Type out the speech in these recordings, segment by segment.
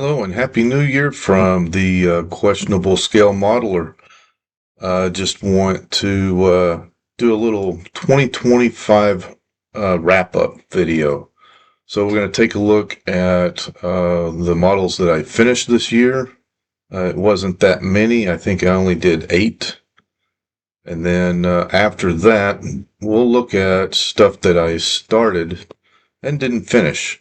Hello and Happy New Year from the Questionable Scale Modeler. Just want to do a little 2025 wrap up video. So we're going to take a look at the models that I finished this year. It wasn't that many. I think I only did 8. And then after that, we'll look at stuff that I started and didn't finish.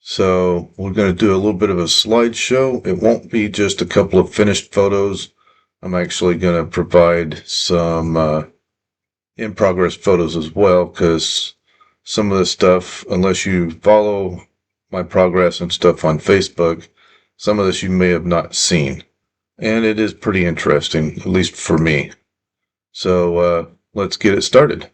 So we're going to do a little bit of a slideshow. It won't be just a couple of finished photos. I'm actually going to provide some in progress photos as well, because some of the stuff, unless you follow my progress and stuff on Facebook, some of this you may have not seen. And it is pretty interesting, at least for me. So let's get it started.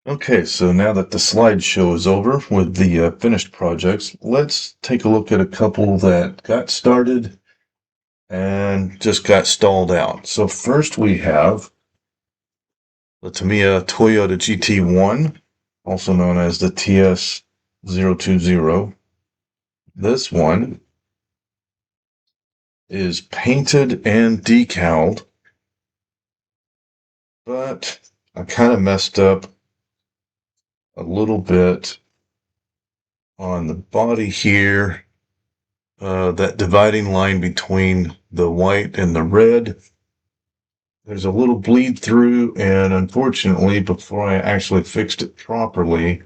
Okay, so now that the slideshow is over with the finished projects, let's take a look at a couple that got started and just got stalled out. So first we have the Tamiya Toyota GT1, also known as the TS020. This one is painted and decaled, but I kind of messed up a little bit on the body here. That dividing line between the white and the red, there's a little bleed through, and unfortunately, before I actually fixed it properly,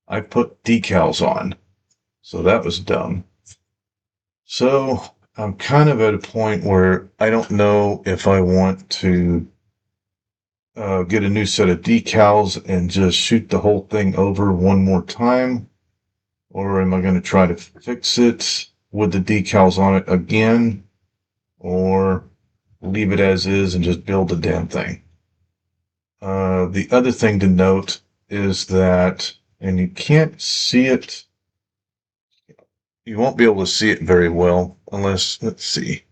I put decals on. So that was dumb. So I'm kind of at a point where I don't know if I want to get a new set of decals and just shoot the whole thing over one more time, or am I going to try to fix it with the decals on it again, or leave it as is and just build the damn thing. The other thing to note is that, and you can't see it, you won't be able to see it very well unless, let's see.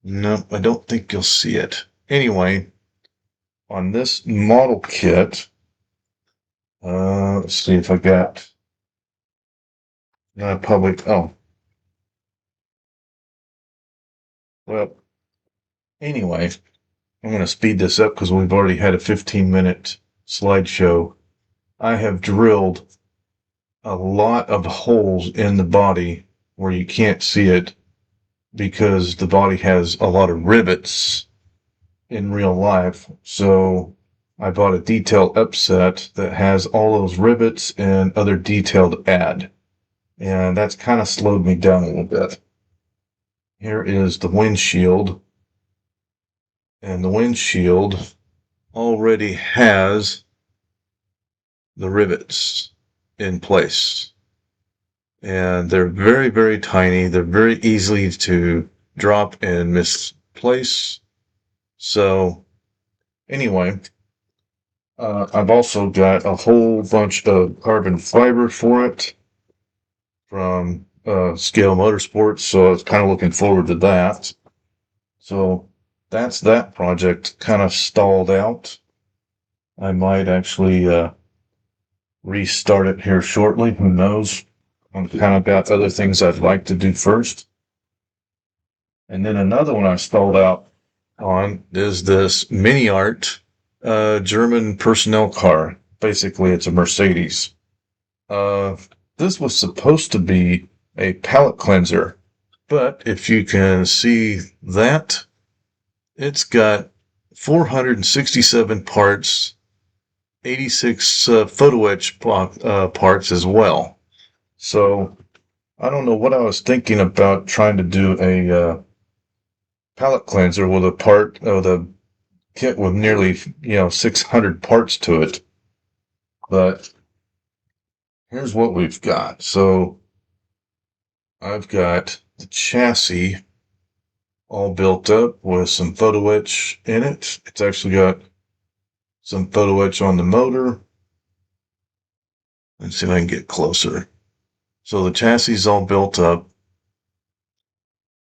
No, I don't think you'll see it. Anyway, on this model kit, let's see if I got public. Oh, well, anyway, I'm going to speed this up because we've already had a 15-minute slideshow. I have drilled a lot of holes in the body where you can't see it because the body has a lot of rivets in real life. So I bought a detail upset that has all those rivets and other detail to add. And that's kind of slowed me down a little bit. Here is the windshield. And the windshield already has the rivets in place. And they're very, very tiny. They're very easy to drop and misplace. So anyway, I've also got a whole bunch of carbon fiber for it from Scale Motorsports, so I was kind of looking forward to that. So that's that project kind of stalled out. I might actually restart it here shortly. Who knows? I've kind of got other things I'd like to do first. And then another one I stalled out on is this Mini Art German personnel car. Basically, it's a Mercedes. This was supposed to be a palette cleanser, but if you can see that, it's got 467 parts, 86 photo etch parts as well. So I don't know what I was thinking about trying to do a palette cleanser with a part of the kit with nearly 600 parts to it, but here's what we've got. So I've got the chassis all built up with some photo etch in it. It's actually got some photo etch on the motor. Let's see if I can get closer. So the chassis is all built up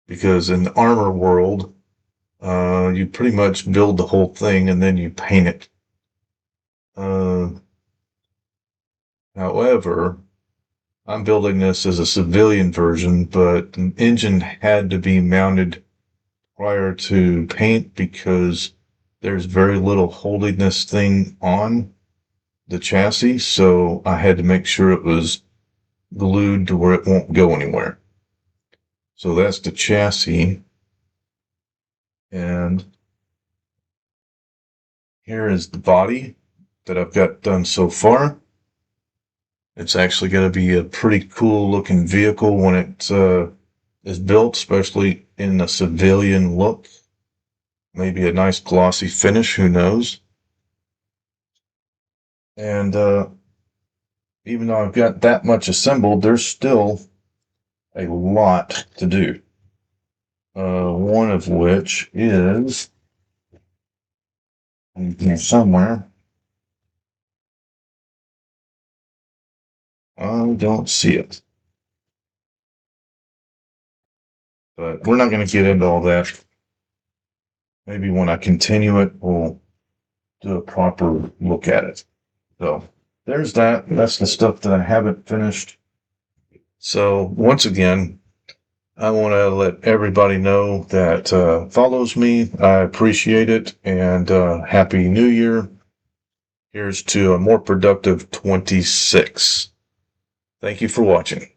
because in the armor world, you pretty much build the whole thing and then you paint it. However, I'm building this as a civilian version, but an engine had to be mounted prior to paint because there's very little holding this thing on the chassis, so I had to make sure it was glued to where it won't go anywhere. So that's the chassis, and here is the body that I've got done so far. It's actually going to be a pretty cool looking vehicle when it is built, especially in a civilian look. Maybe a nice glossy finish, who knows? And even though I've got that much assembled, there's still a lot to do. One of which is somewhere. don't see it. But we're not going to get into all that. Maybe when I continue it, we'll do a proper look at it. So there's that. That's the stuff that I haven't finished. So once again, I want to let everybody know that follows me. I appreciate it, and Happy New Year. Here's to a more productive 26. Thank you for watching.